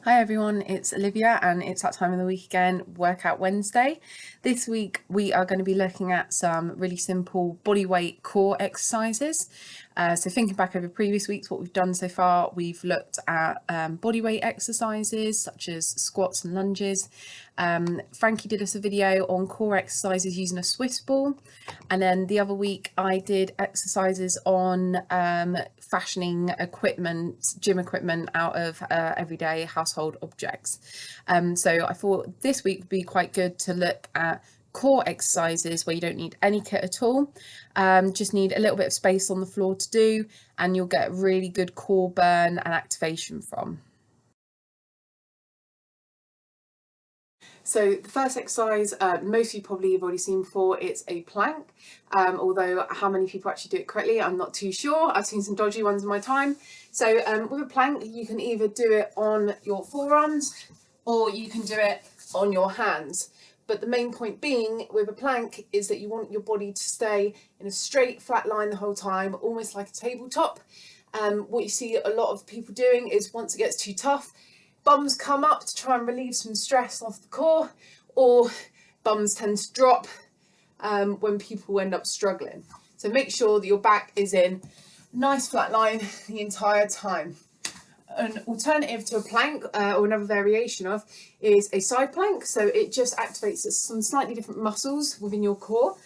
Hi everyone, it's Olivia and it's that time of the week again, Workout Wednesday. This week we are going to be looking at some really simple body weight core exercises. So thinking back over previous weeks, what we've done so far, we've looked at body weight exercises such as squats and lunges. Frankie did us a video on core exercises using a Swiss ball. And then the other week I did exercises on fashioning equipment, gym equipment out of everyday household objects. So I thought this week would be quite good to look at core exercises where you don't need any kit at all, just need a little bit of space on the floor to do, and you'll get really good core burn and activation from. So the first exercise, most of you probably have already seen before, it's a plank. Although how many people actually do it correctly, I'm not too sure. I've seen some dodgy ones in my time. So with a plank, you can either do it on your forearms or you can do it on your hands. But the main point being with a plank is that you want your body to stay in a straight, flat line the whole time, almost like a tabletop. What you see a lot of people doing is once it gets too tough, bums come up to try and relieve some stress off the core, or bums tend to drop when people end up struggling. So make sure that your back is in a nice flat line the entire time. An alternative to a plank or another variation of is a side plank. So it just activates some slightly different muscles within your core.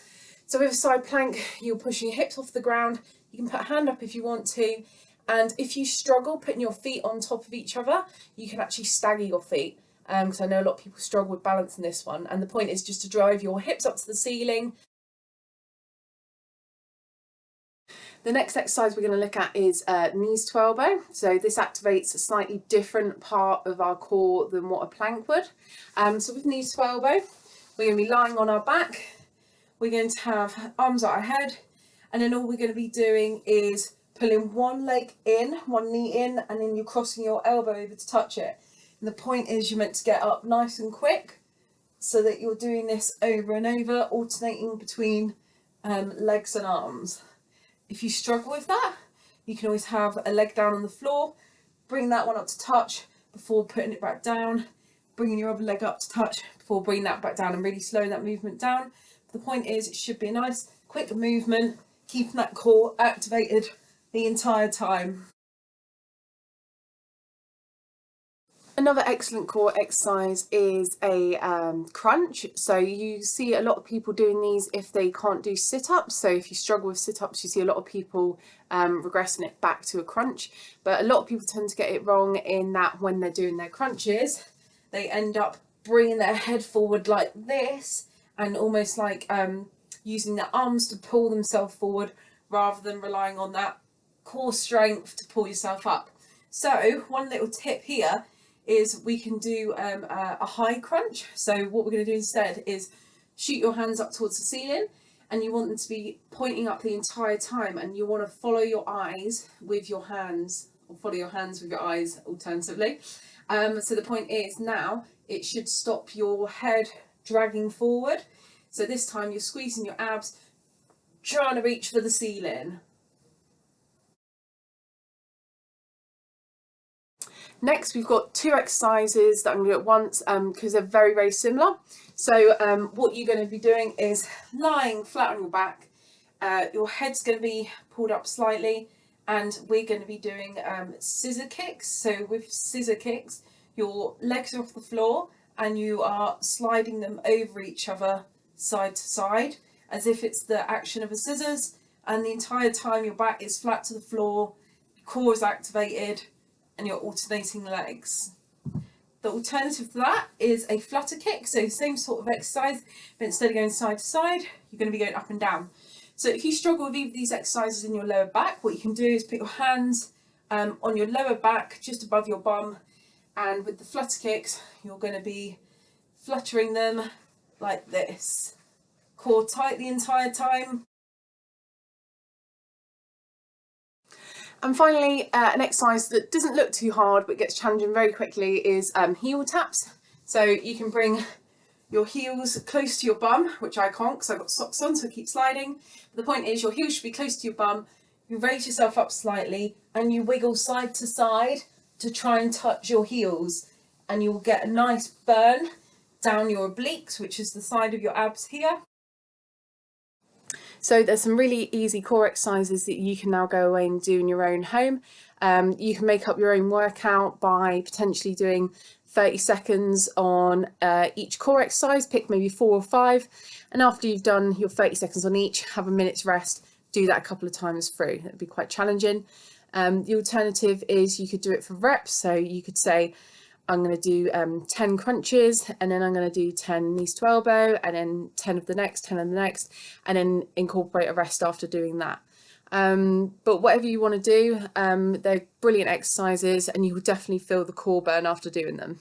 So with a side plank, you're pushing your hips off the ground. You can put a hand up if you want to. And if you struggle putting your feet on top of each other, you can actually stagger your feet. Because I know a lot of people struggle with balance in this one. And the point is just to drive your hips up to the ceiling. The next exercise we're going to look at is knees to elbow. So this activates a slightly different part of our core than what a plank would. So with knees to elbow, we're going to be lying on our back. We're going to have arms at our head. And then all we're going to be doing is pulling one leg in, one knee in, and then you're crossing your elbow over to touch it. And the point is you're meant to get up nice and quick so that you're doing this over and over, alternating between legs and arms. If you struggle with that, you can always have a leg down on the floor, bring that one up to touch before putting it back down, bringing your other leg up to touch before bringing that back down and really slowing that movement down. But the point is it should be a nice quick movement, keeping that core activated the entire time. Another excellent core exercise is a crunch. So you see a lot of people doing these if they can't do sit-ups. So if you struggle with sit-ups, you see a lot of people regressing it back to a crunch. But a lot of people tend to get it wrong in that when they're doing their crunches, they end up bringing their head forward like this and almost like using their arms to pull themselves forward rather than relying on that core strength to pull yourself up. So one little tip here is we can do a high crunch. So what we're going to do instead is shoot your hands up towards the ceiling, and you want them to be pointing up the entire time, and you want to follow your eyes with your hands, or follow your hands with your eyes alternatively. So the point is now it should stop your head dragging forward. So this time you're squeezing your abs, trying to reach for the ceiling. Next, we've got two exercises that I'm going to do at once because they're very, very similar. So what you're going to be doing is lying flat on your back. Your head's going to be pulled up slightly, and we're going to be doing scissor kicks. So with scissor kicks, your legs are off the floor and you are sliding them over each other side to side as if it's the action of a scissors, and the entire time your back is flat to the floor, your core is activated, and you're alternating legs. The alternative to that is a flutter kick, so same sort of exercise, but instead of going side to side, you're going to be going up and down. So if you struggle with either of these exercises in your lower back, what you can do is put your hands on your lower back, just above your bum, and with the flutter kicks, you're going to be fluttering them like this. Core tight the entire time. And finally, an exercise that doesn't look too hard but gets challenging very quickly is heel taps. So you can bring your heels close to your bum, which I can't because I've got socks on, so I keep sliding. But the point is your heels should be close to your bum. You raise yourself up slightly and you wiggle side to side to try and touch your heels. and you'll get a nice burn down your obliques, which is the side of your abs here. So there's some really easy core exercises that you can now go away and do in your own home. You can make up your own workout by potentially doing 30 seconds on each core exercise, pick maybe 4 or 5, and after you've done your 30 seconds on each, have a minute's rest, do that a couple of times through. It'd be quite challenging. The alternative is you could do it for reps, so you could say, I'm going to do 10 crunches, and then I'm going to do 10 knees to elbow, and then 10 of the next, 10 of the next, and then incorporate a rest after doing that. But whatever you want to do, they're brilliant exercises, and you will definitely feel the core burn after doing them.